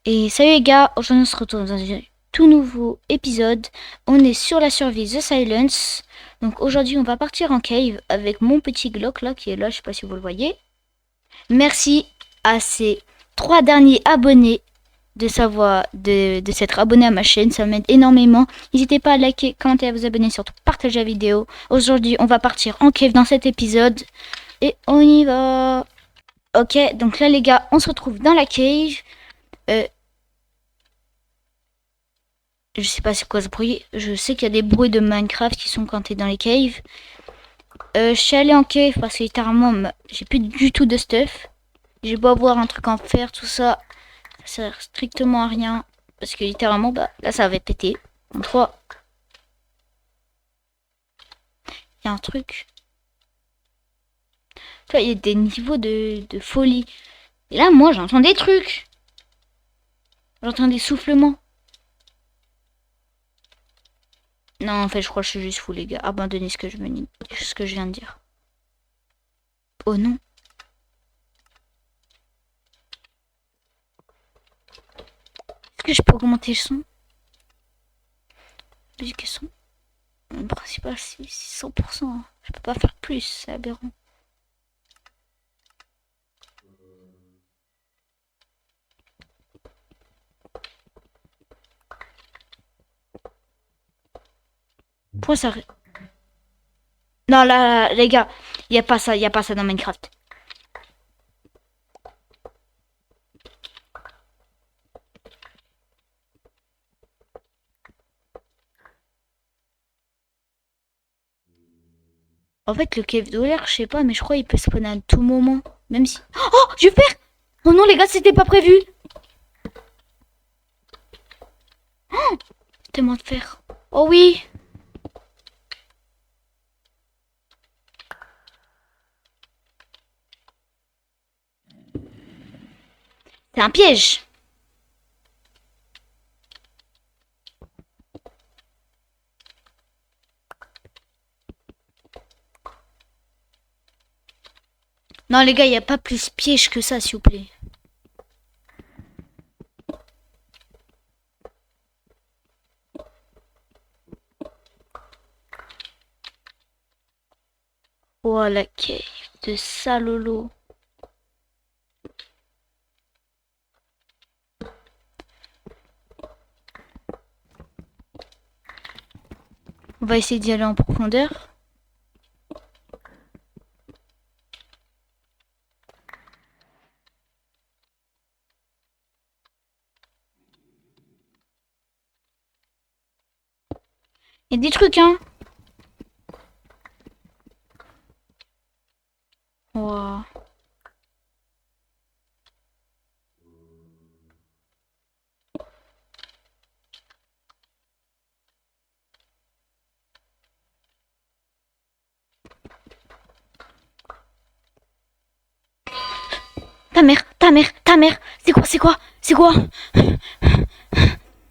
Et salut les gars, aujourd'hui on se retrouve dans un tout nouveau épisode. On est sur la survie The Silence. Donc aujourd'hui on va partir en cave avec mon petit Glock là qui est là, je sais pas si vous le voyez. Merci à ces 3 derniers abonnés de s'être abonnés à ma chaîne, ça m'aide énormément. N'hésitez pas à liker, commenter, à vous abonner, surtout partager la vidéo. Aujourd'hui on va partir en cave dans cet épisode et on y va. Ok, donc là les gars, on se retrouve dans la cave. Je sais pas c'est quoi ce bruit. Je sais qu'il y a des bruits de Minecraft qui sont quand t'es dans les caves. Je suis allée en cave parce que littéralement j'ai plus du tout de stuff. J'ai beau avoir un truc en fer, tout ça, ça sert strictement à rien. Parce que littéralement, bah là ça avait pété. En 3. Il y a un truc. Tu vois, il y a des niveaux de folie. Et là, moi j'entends des trucs. J'entends des soufflements. Non, en fait, je crois que je suis juste fou, les gars. Abandonnez ce que je viens de dire. Oh non. Est-ce que je peux augmenter le son? Musique et son. Le principal, c'est 100%. Je peux pas faire plus, c'est aberrant. Pourquoi ça... Non, là, les gars, y a pas ça, y a pas ça dans Minecraft. En fait, le cave de l'air, je sais pas, mais je crois qu'il peut spawner à tout moment. Même si... Oh, je vais faire... Oh non, les gars, c'était pas prévu. Oh, tellement de fer. Oh oui. C'est un piège. Non, les gars, y a pas plus piège que ça, s'il vous plaît. Oh, la cave de Salolo. On va essayer d'y aller en profondeur. Y a des trucs, hein. Wow. Ta mère, ta mère, ta mère. C'est quoi, c'est quoi, c'est quoi?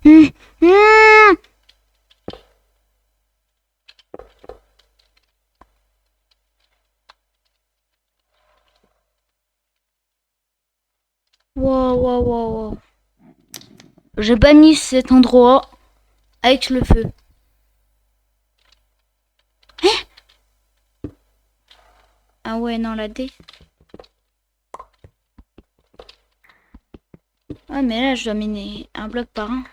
Mmh. Mmh. Wow, wow, wow, wow. Je bannis cet endroit avec le feu. Hein? Ah ouais, non, la D. Ah, mais là, je dois miner un bloc par un.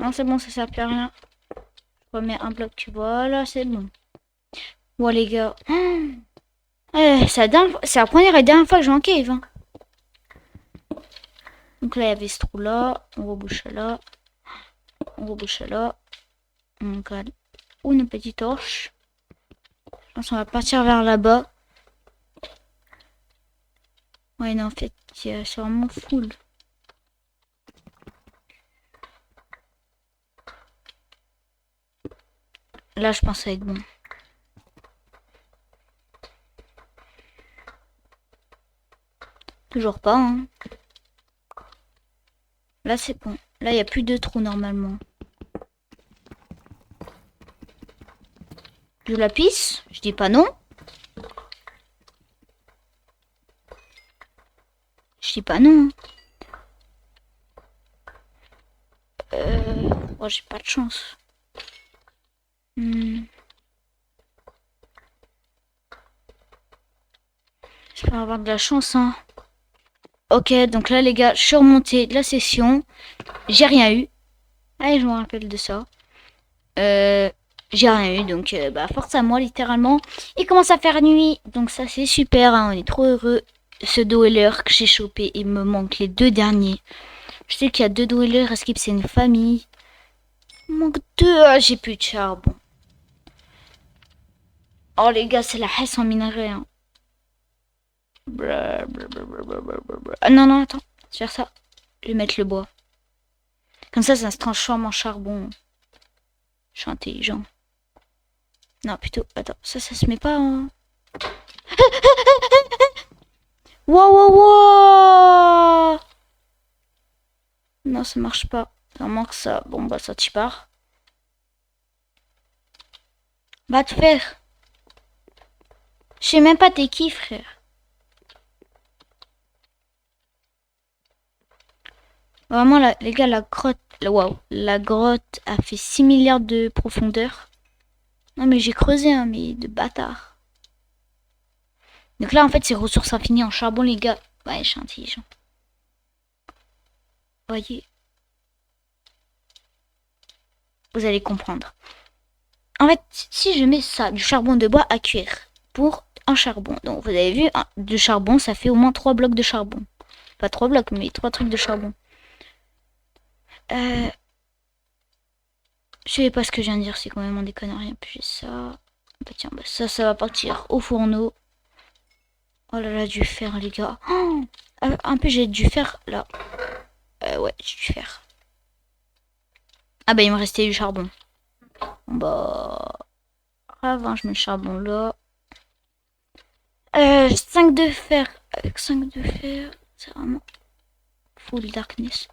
Non, c'est bon, ça sert plus à rien. Je remets un bloc, voilà, c'est bon. Bon, les gars. C'est la première et dernière fois que je vais en cave. Hein. Donc là, il y avait ce trou là. On rebouche là. On rebouche là. On regarde une petite torche. Je pense qu'on va partir vers là-bas. Ouais, non, en fait, c'est vraiment full. Là, je pense que ça va être bon. Toujours pas, hein. Là, c'est bon. Là, il n'y a plus de trous normalement. Je la pisse. Je dis pas non. Je dis pas non. Oh, j'ai pas de chance. J'espère avoir de la chance, hein. Ok, donc là, les gars, je suis remontée de la session. J'ai rien eu. Allez, je me rappelle de ça. J'ai rien eu, donc bah, force à moi, littéralement. Il commence à faire nuit, donc ça, c'est super, hein, on est trop heureux. Ce dweller que j'ai chopé, il me manque les 2 derniers. Je sais qu'il y a 2 dwellers, Escape, c'est une famille. Il manque 2, ah, j'ai plus de charbon. Oh, les gars, c'est la hesse en minerai, hein. Ah non, non, attends, je vais faire ça. Je vais mettre le bois. Comme ça se transforme en charbon. Je suis intelligent. Non, plutôt, attends, ça se met pas en... Wow, wow, wow. Non, ça marche pas. Ça manque ça. Bon, bah, ça tu pars. Va te faire. Je sais même pas t'es qui, frère. Vraiment, les gars, la grotte... Waouh, la grotte a fait 6 milliards de profondeur. Non, mais j'ai creusé, hein, mais de bâtard. Donc là, en fait, c'est ressources infinies en charbon, les gars. Ouais, je suis intelligent. Voyez. Vous allez comprendre. En fait, si je mets ça, du charbon de bois à cuire, pour un charbon. Donc, vous avez vu, du charbon, ça fait au moins 3 blocs de charbon. Pas 3 blocs, mais 3 trucs de charbon. Je sais pas ce que je viens de dire, c'est quand même des conneries. Puis ça. Bah tiens, bah ça va partir au fourneau. Oh là là, du fer, les gars. Oh, un peu, j'ai du fer là. Ouais, j'ai du fer. Ah bah, il me restait du charbon. Bon, bah. Avant, je mets le charbon là. 5 de fer. Avec 5 de fer, c'est vraiment full darkness.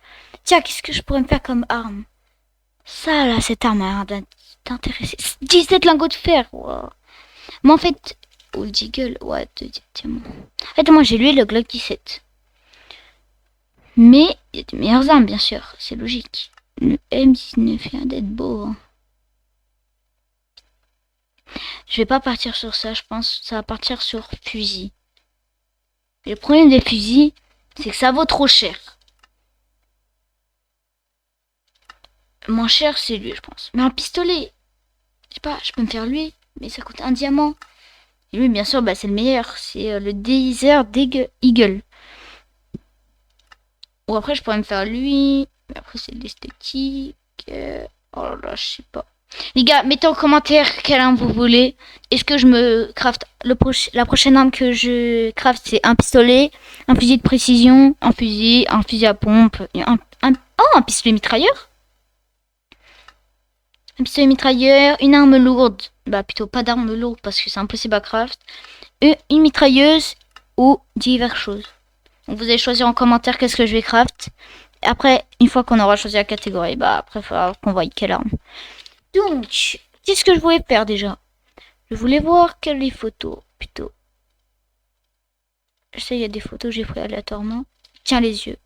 Tiens, qu'est-ce que je pourrais me faire comme arme? Ça, là, cette arme a l'air d'intéressé. 17 lingots de fer. Wow. Mais en fait, ou le Deagle, ouais, de diamants. En fait, moi, j'ai lu le Glock 17. Mais il y a de meilleures armes, bien sûr. C'est logique. Le M19 vient d'être beau. Hein. Je vais pas partir sur ça, je pense. Ça va partir sur fusil. Et le problème des fusils, c'est que ça vaut trop cher. Moins cher, c'est lui, je pense. Mais un pistolet, je sais pas, je peux me faire lui, mais ça coûte 1 diamant. Et lui, bien sûr, bah, c'est le meilleur. C'est le Desert Eagle. Ou après, je pourrais me faire lui. Mais après, c'est l'esthétique. Oh là là, je sais pas. Les gars, mettez en commentaire quelle arme vous voulez. Est-ce que je me craft la prochaine arme que je craft, c'est un pistolet, un fusil de précision, un fusil à pompe, un pistolet mitrailleur. Un pistolet mitrailleur, une arme lourde. Bah plutôt pas d'arme lourde parce que c'est impossible à craft. Une mitrailleuse ou diverses choses. Donc vous allez choisir en commentaire qu'est-ce que je vais craft. Après, une fois qu'on aura choisi la catégorie, bah après il faudra qu'on voie quelle arme. Donc, qu'est-ce que je voulais faire déjà? Je voulais voir quelles les photos, plutôt. Je sais, il y a des photos que j'ai prises aléatoirement. Tiens les yeux.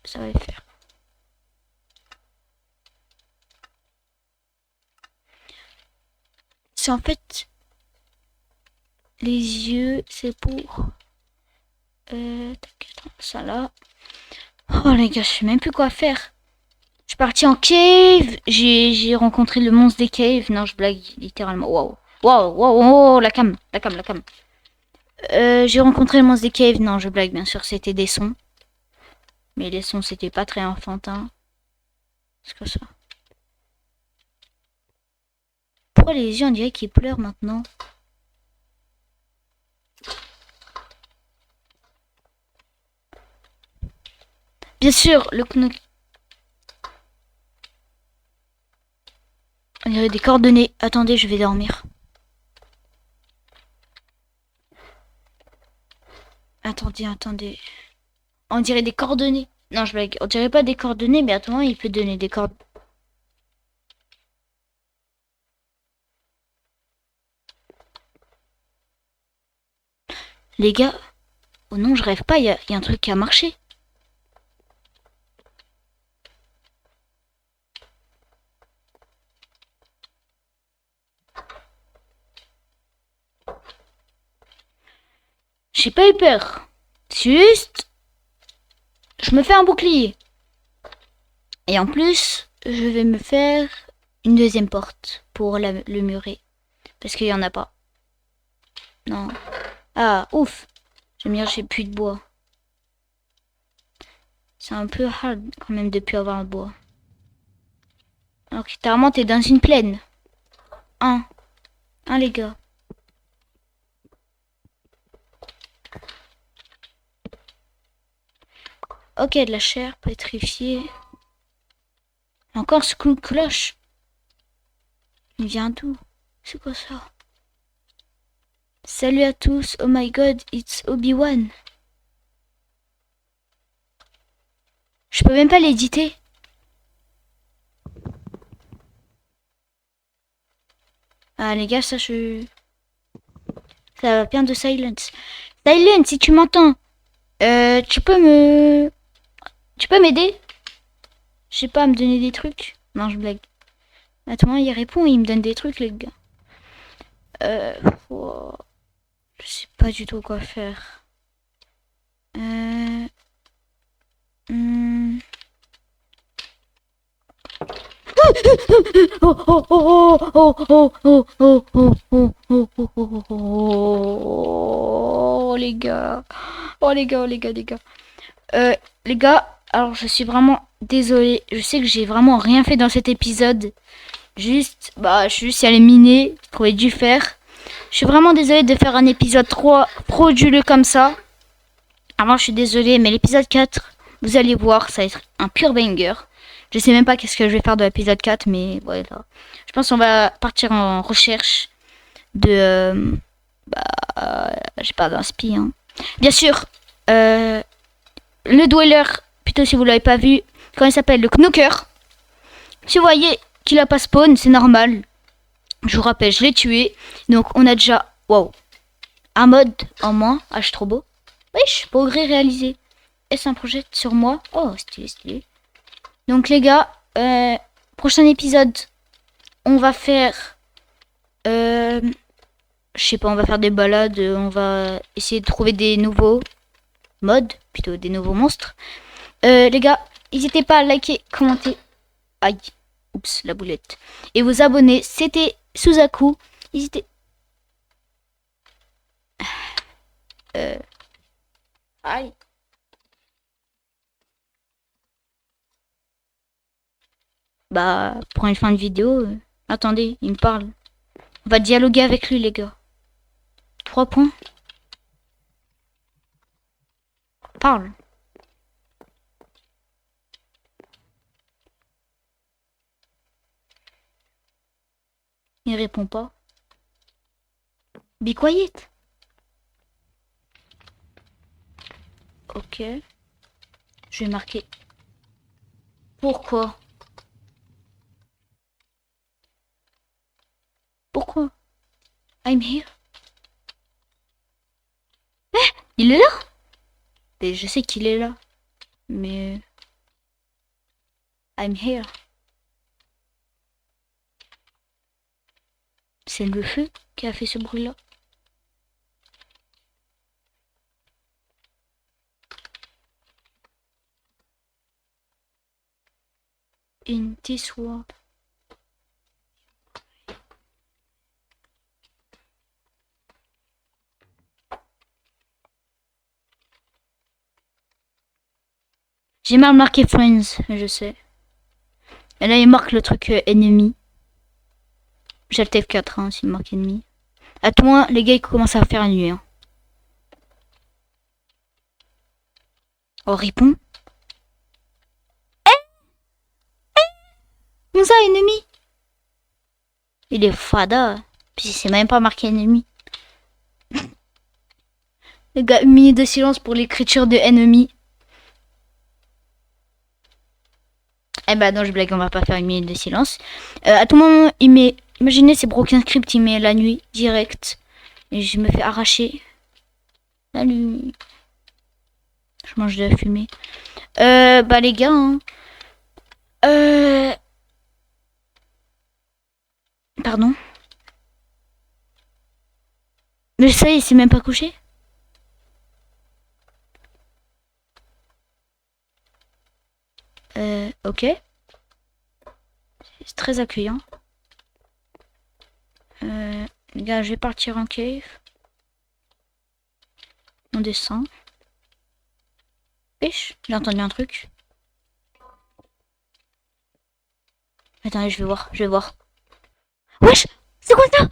Ça va le faire. C'est en fait... Les yeux, c'est pour... ça là. Oh les gars, je sais même plus quoi faire. Je suis partie en cave. J'ai rencontré le monstre des caves. Non, je blague littéralement. Waouh. Waouh, waouh, wow, la cam. J'ai rencontré le monstre des caves. Non, je blague, bien sûr, c'était des sons. Mais les sons, c'était pas très enfantin. C'est quoi ça? Pourquoi les yeux, on dirait qu'ils pleurent maintenant? Bien sûr, le Knock. On dirait des coordonnées. Attendez, je vais dormir. Attendez. On dirait des coordonnées. Non, je blague. On dirait pas des coordonnées, mais attends, il peut donner des coordonnées. Les gars. Oh non, je rêve pas, y a un truc qui a marché. J'ai pas eu peur. Juste, je me fais un bouclier. Et en plus, je vais me faire une deuxième porte pour le murer. Parce qu'il y en a pas. Non. Ah, ouf. J'aime bien, j'ai plus de bois. C'est un peu hard quand même de plus avoir de bois. Alors que carrément, t'es dans une plaine. Un, les gars. Ok, de la chair pétrifiée. Encore ce coup de cloche. Il vient d'où? C'est quoi ça? Salut à tous. Oh my god, it's Obi-Wan. Je peux même pas l'éditer. Ah les gars, ça va bien de Silence. Silence, si tu m'entends, tu peux m'aider? Je sais pas, me donner des trucs. Non, je blague. Attends, il répond et il me donne des trucs, les gars. Wow. Je sais pas du tout quoi faire. Oh les gars. Oh les gars, les gars, les gars. Les gars, alors je suis vraiment désolée. Je sais que j'ai vraiment rien fait dans cet épisode. Juste, je suis juste allée miner, trouver du fer. Je suis vraiment désolée de faire un épisode 3 frauduleux comme ça. Alors je suis désolée, mais l'épisode 4, vous allez voir, ça va être un pur banger. Je sais même pas qu'est-ce que je vais faire de l'épisode 4, mais voilà. Je pense qu'on va partir en recherche de... j'ai pas d'inspi, hein. Bien sûr, le Dweller, plutôt si vous l'avez pas vu, quand il s'appelle le Knocker. Si vous voyez qu'il a pas spawn, c'est normal. Je vous rappelle, je l'ai tué. Donc on a déjà, wow, un mode en moins. Ah, je suis trop beau. Wesh, progrès réalisé. Est-ce un projet sur moi? Oh, stylé, stylé. Donc les gars, prochain épisode, on va faire... je sais pas, on va faire des balades. On va essayer de trouver des nouveaux modes, plutôt des nouveaux monstres. Les gars, n'hésitez pas à liker, commenter. Aïe, oups, la boulette. Et vous abonner. C'était Suzaku. N'hésitez... Aïe. Pour une fin de vidéo... attendez, il me parle. On va dialoguer avec lui, les gars. 3 points. Parle. Il répond pas. Be quiet. Ok. Je vais marquer. Pourquoi? Pourquoi? I'm here. Il est là? Et je sais qu'il est là. Mais... I'm here. C'est le feu qui a fait ce bruit-là. In this world. J'ai mal marqué Friends, je sais. Et là, il marque le truc ennemi. J'ai le F4, hein, s'il marque ennemi. À toi, les gars, ils commencent à faire nuit. Hein. Oh, répond. Comment ça, ennemi? Il est fada. Puis c'est même pas marqué ennemi. Les gars, 1 minute de silence pour l'écriture de ennemi. Eh ben non, je blague, on va pas faire 1 minute de silence. À tout moment, il met... Imaginez, c'est Broken Script, il met la nuit, direct. Et je me fais arracher. Salut. Je mange de la fumée. Bah les gars, hein. Pardon. Mais ça y est, il s'est même pas couché. Ok. C'est très accueillant. Les gars, je vais partir en cave. On descend. Pêche. J'ai entendu un truc. Attendez, je vais voir. Wesh! C'est quoi ça?